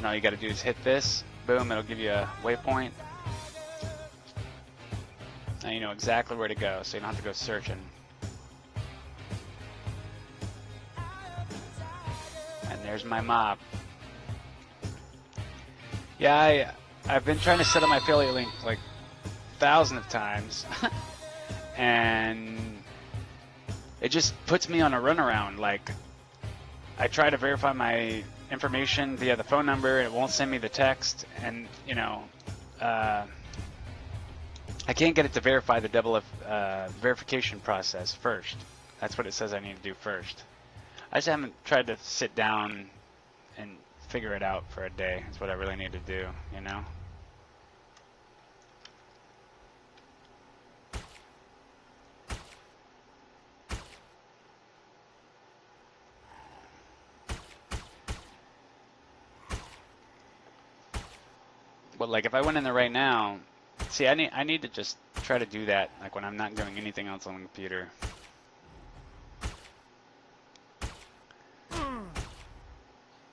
And all you got to do is hit this. Boom, it'll give you a waypoint. Now you know exactly where to go, so you don't have to go searching. And there's my mob. Yeah, I've been trying to set up my affiliate link like thousands of times. And it just puts me on a runaround. Like, I try to verify my information via the phone number, and it won't send me the text, and you know, I can't get it to verify the double verification process first. That's what it says I need to do first. I just haven't tried to sit down and figure it out for a day. That's what I really need to do, you know. But like if I went in there right now, see, I need to just try to do that like when I'm not doing anything else on the computer.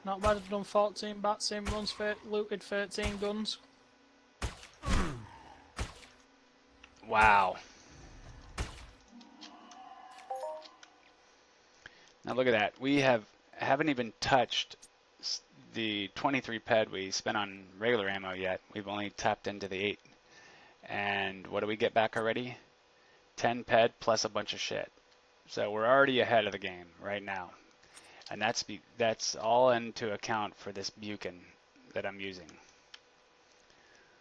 Not bad, I've done 14 bats in runs, looted 13 guns. Wow. Now look at that. We haven't even touched the 23 ped we spent on regular ammo yet. We've only tapped into the 8. And what do we get back already? 10 ped plus a bunch of shit. So we're already ahead of the game right now. And that's all into account for this beacon that I'm using.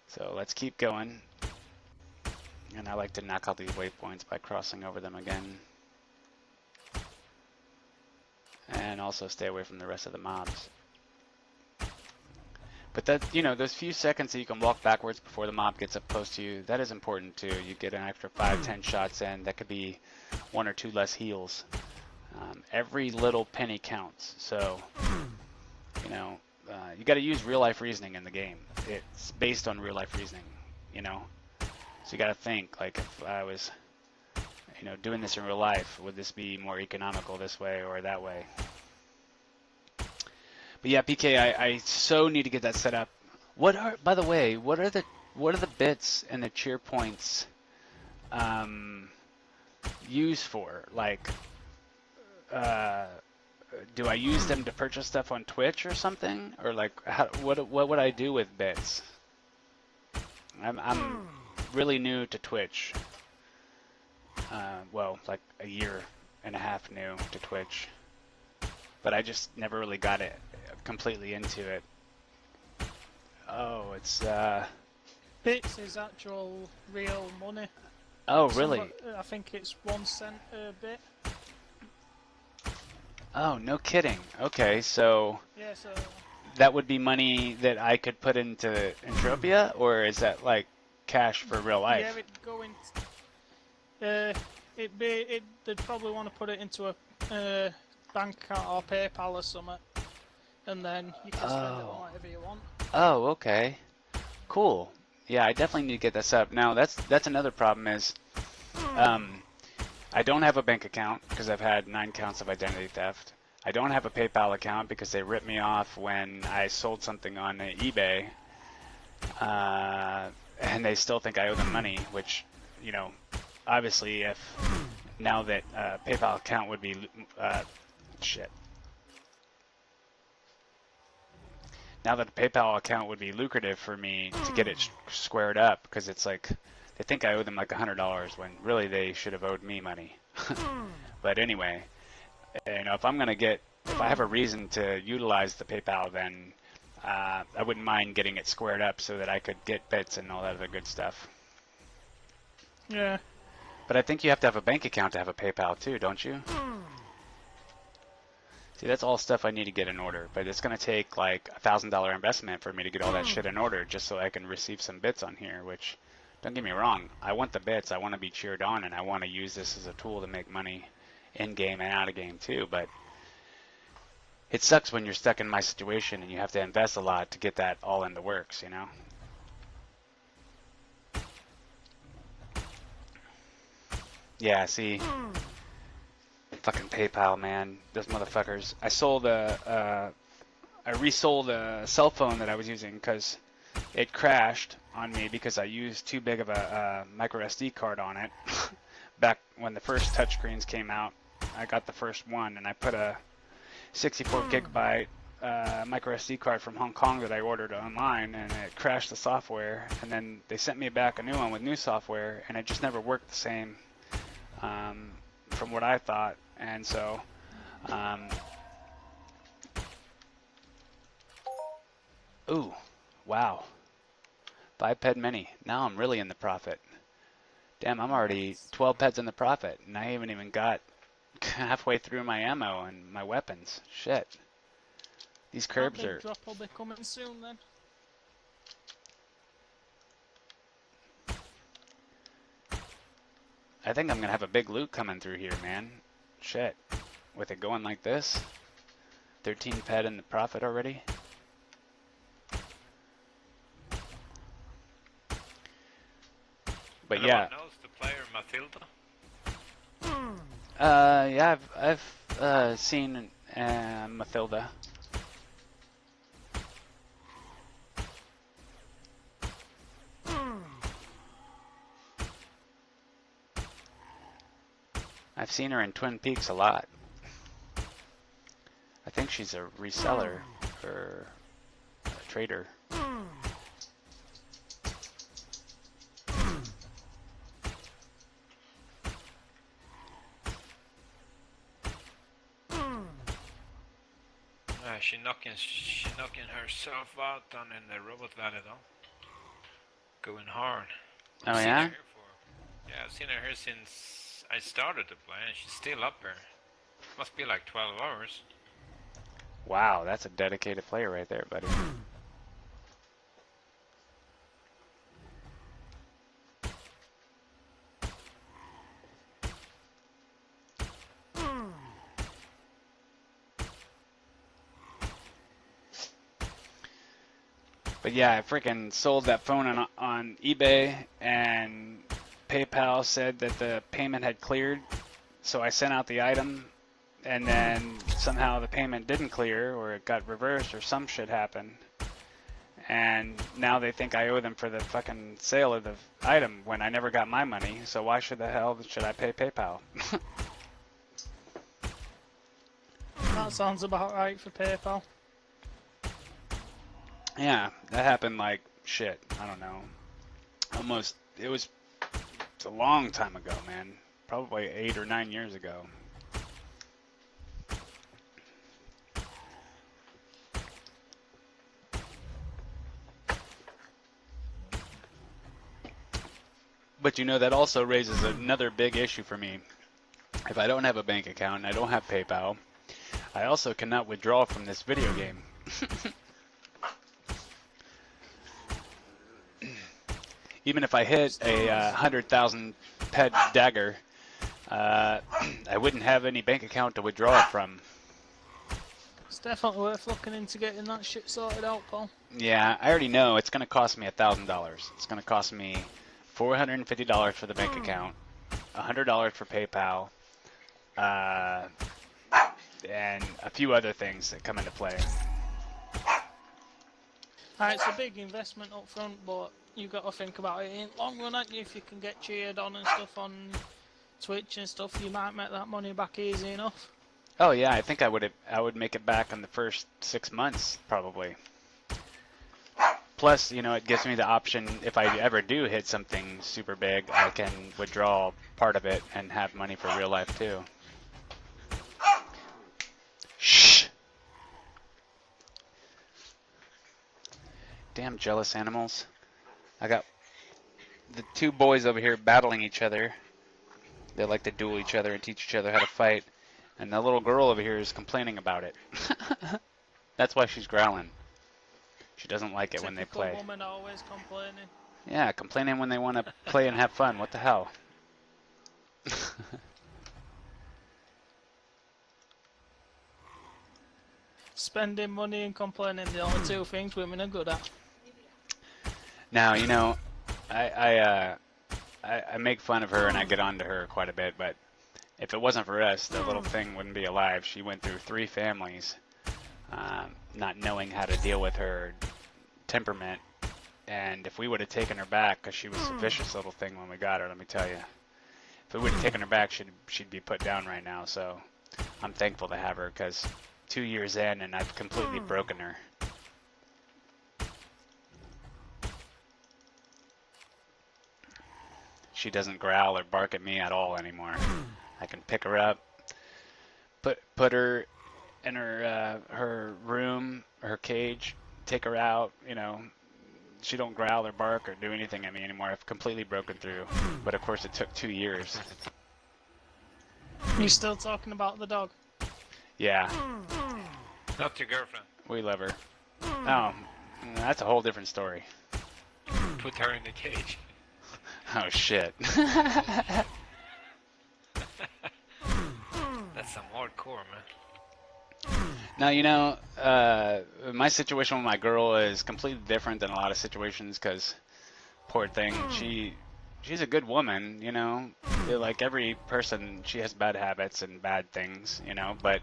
So let's keep going. And I like to knock out these waypoints by crossing over them again. And also stay away from the rest of the mobs. But that, you know, those few seconds that you can walk backwards before the mob gets up close to you, that is important too. You get an extra 5-10 shots in. That could be 1 or 2 less heals. Every little penny counts. So, you know, you got to use real life reasoning in the game. It's based on real life reasoning, you know. So you got to think, like, if I was, you know, doing this in real life, would this be more economical this way or that way? But yeah, PK, I so need to get that set up. By the way, what are the bits and the cheer points used for? Like, do I use them to purchase stuff on Twitch or something, or like what would I do with bits? I'm really new to Twitch. Well, like a year and a half new to Twitch, but I just never really got it completely into it. Oh, it's Bits is actual real money. Oh, really? I think it's 1 cent a bit. Oh, no kidding. Okay, so Yeah, so that would be money that I could put into Entropia, or is that like cash for real life? yeah, it'd go in. They'd probably want to put it into a bank account or PayPal or something, and then you can spend it on whatever you want. Oh, okay. Cool. Yeah, I definitely need to get this up. Now, that's another problem is I don't have a bank account because I've had 9 counts of identity theft. I don't have a PayPal account because they ripped me off when I sold something on eBay. And they still think I owe them money, which, you know, obviously if now that PayPal account would be shit. Now that the PayPal account would be lucrative for me to get it squared up, because it's like they think I owe them like $100 when really they should have owed me money. But anyway, you know, if I have a reason to utilize the PayPal, then I wouldn't mind getting it squared up so that I could get bits and all that other good stuff. Yeah. But I think you have to have a bank account to have a PayPal too, don't you? See, that's all stuff I need to get in order, but it's going to take like $1,000 investment for me to get all that shit in order just so I can receive some bits on here, which, don't get me wrong, I want the bits, I want to be cheered on, and I want to use this as a tool to make money in-game and out-of-game too, but it sucks when you're stuck in my situation and you have to invest a lot to get that all in the works, you know? Yeah, see, fucking PayPal, man, those motherfuckers. I sold a I resold a cell phone that I was using because it crashed on me because I used too big of a micro SD card on it. Back when the first touchscreens came out, I got the first one, and I put a 64 gigabyte micro SD card from Hong Kong that I ordered online, and it crashed the software. And then they sent me back a new one with new software, and it just never worked the same from what I thought. And so ooh, wow. 5 ped mini. Now I'm really in the profit. Damn, I'm already 12 peds in the profit, and I haven't even got halfway through my ammo and my weapons. Shit. These That curbs big are... drop will be coming soon then. I think I'm going to have a big loot coming through here, man. Shit. With it going like this. 13 ped in the profit already. But Anyone yeah. knows the player Matilda? Yeah, I've seen Mathilda. I've seen her in Twin Peaks a lot. I think she's a reseller or a trader. She knocking herself out down in the robot valley though. Going hard. Oh I've seen yeah? her here for, yeah, I've seen her here since I started to play, and she's still up here. Must be like 12 hours. Wow, that's a dedicated player right there, buddy. But yeah, I freaking sold that phone on eBay, and PayPal said that the payment had cleared, so I sent out the item, and then somehow the payment didn't clear, or it got reversed, or some shit happened. And now they think I owe them for the fucking sale of the item when I never got my money, so why should the hell should I pay PayPal? That sounds about right for PayPal. Yeah, that happened like shit. I don't know. Almost. It's a long time ago, man. Probably 8 or 9 years ago. But you know, that also raises another big issue for me. If I don't have a bank account and I don't have PayPal, I also cannot withdraw from this video game. Even if I hit a 100,000 ped dagger, I wouldn't have any bank account to withdraw it from. It's definitely worth looking into getting that shit sorted out, Paul. Yeah, I already know it's going to cost me $1,000. It's going to cost me $450 for the bank account, $100 for PayPal, and a few other things that come into play. It's a big investment up front, but you've got to think about it in long run, haven't you? If you can get cheered on and stuff on Twitch and stuff, you might make that money back easy enough. Oh yeah, I think I would make it back in the first 6 months probably. Plus, you know, it gives me the option, if I ever do hit something super big, I can withdraw part of it and have money for real life too. Shh! Damn jealous animals. I got the two boys over here battling each other. They like to duel each other and teach each other how to fight. And the little girl over here is complaining about it. That's why she's growling. She doesn't like it when they Typical play. woman always complaining. Yeah, complaining when they want to play and have fun. What the hell? Spending money and complaining, the only two things women are good at. Now, you know, I make fun of her and I get on to her quite a bit, but if it wasn't for us, the little thing wouldn't be alive. She went through 3 families not knowing how to deal with her temperament. And if we would have taken her back, because she was a vicious little thing when we got her, let me tell you. If we would have taken her back, she'd be put down right now. So I'm thankful to have her, because 2 years in and I've completely broken her. She doesn't growl or bark at me at all anymore. I can pick her up, put her in her room, her cage, take her out. She don't growl or bark or do anything at me anymore. I've completely broken through. But of course, it took 2 years. You still talking about the dog? Yeah, Not your girlfriend. we love her. Oh, that's a whole different story. Put her in the cage. Oh shit. That's some hardcore, man. Now, my situation with my girl is completely different than a lot of situations, because poor thing, she's a good woman, like every person, she has bad habits and bad things, but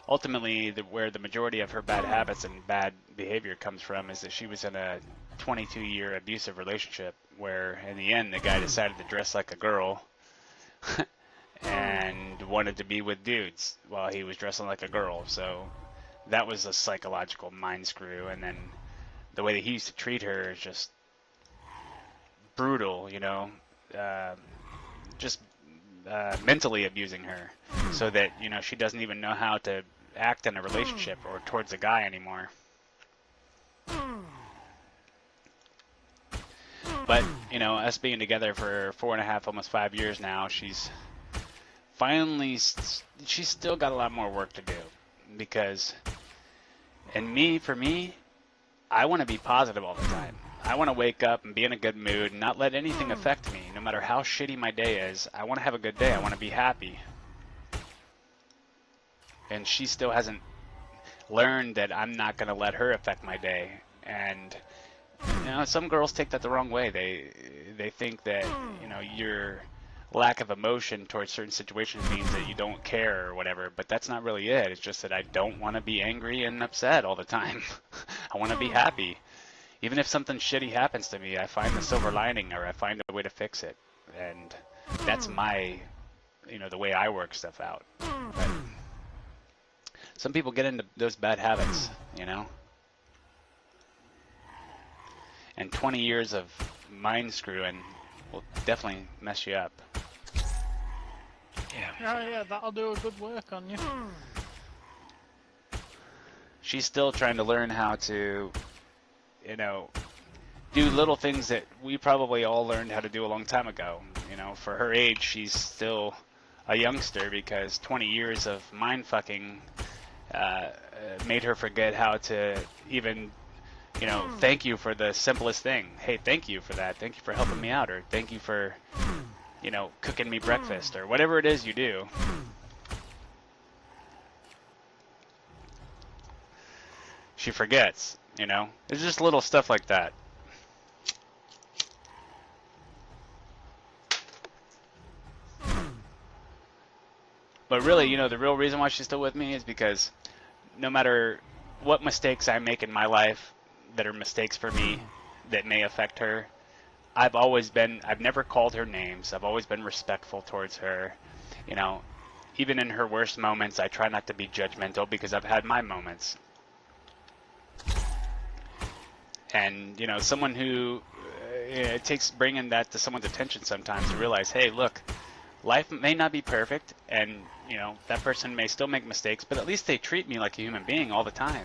ultimately where the majority of her bad habits and bad behavior comes from is that she was in a 22-year abusive relationship where in the end the guy decided to dress like a girl and wanted to be with dudes while he was dressing like a girl. So that was a psychological mind screw. And then the way that he used to treat her is just brutal, just mentally abusing her, so that she doesn't even know how to act in a relationship or towards a guy anymore. But us being together for 4.5, almost 5 years now, she's still got a lot more work to do, because for me, I want to be positive all the time. I want to wake up and be in a good mood and not let anything affect me. No matter how shitty my day is, I want to have a good day. I want to be happy. And she still hasn't learned that I'm not going to let her affect my day. And some girls take that the wrong way. They think that your lack of emotion towards certain situations means that you don't care or whatever, but that's not really it. It's just that I don't want to be angry and upset all the time. I want to be happy. Even if something shitty happens to me, I find the silver lining, or I find a way to fix it. And that's my, the way I work stuff out. But some people get into those bad habits, And 20 years of mind screwing will definitely mess you up. Yeah, that'll do a good work on you. She's still trying to learn how to, do little things that we probably all learned how to do a long time ago. For her age, she's still a youngster, because 20 years of mind fucking made her forget how to even, thank you for the simplest thing. Hey, thank you for that. Thank you for helping me out, or thank you for, cooking me breakfast, or whatever it is you do. She forgets, It's just little stuff like that. But really, the real reason why she's still with me is because no matter what mistakes I make in my life that are mistakes for me that may affect her, I've never called her names. I've always been respectful towards her. Even in her worst moments, I try not to be judgmental, because I've had my moments. And, someone who, it takes bringing that to someone's attention sometimes to realize, hey, look, life may not be perfect, and, that person may still make mistakes, but at least they treat me like a human being all the time.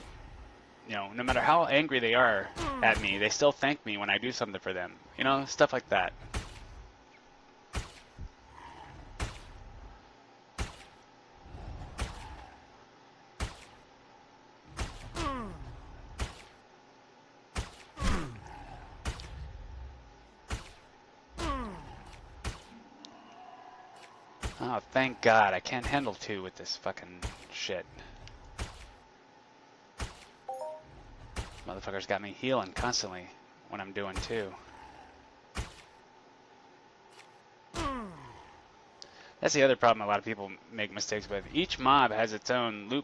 No matter how angry they are at me, they still thank me when I do something for them. Stuff like that. Oh, thank God. I can't handle 2 with this fucking shit. Motherfucker's got me healing constantly when I'm doing 2. That's the other problem a lot of people make mistakes with. Each mob has its own loop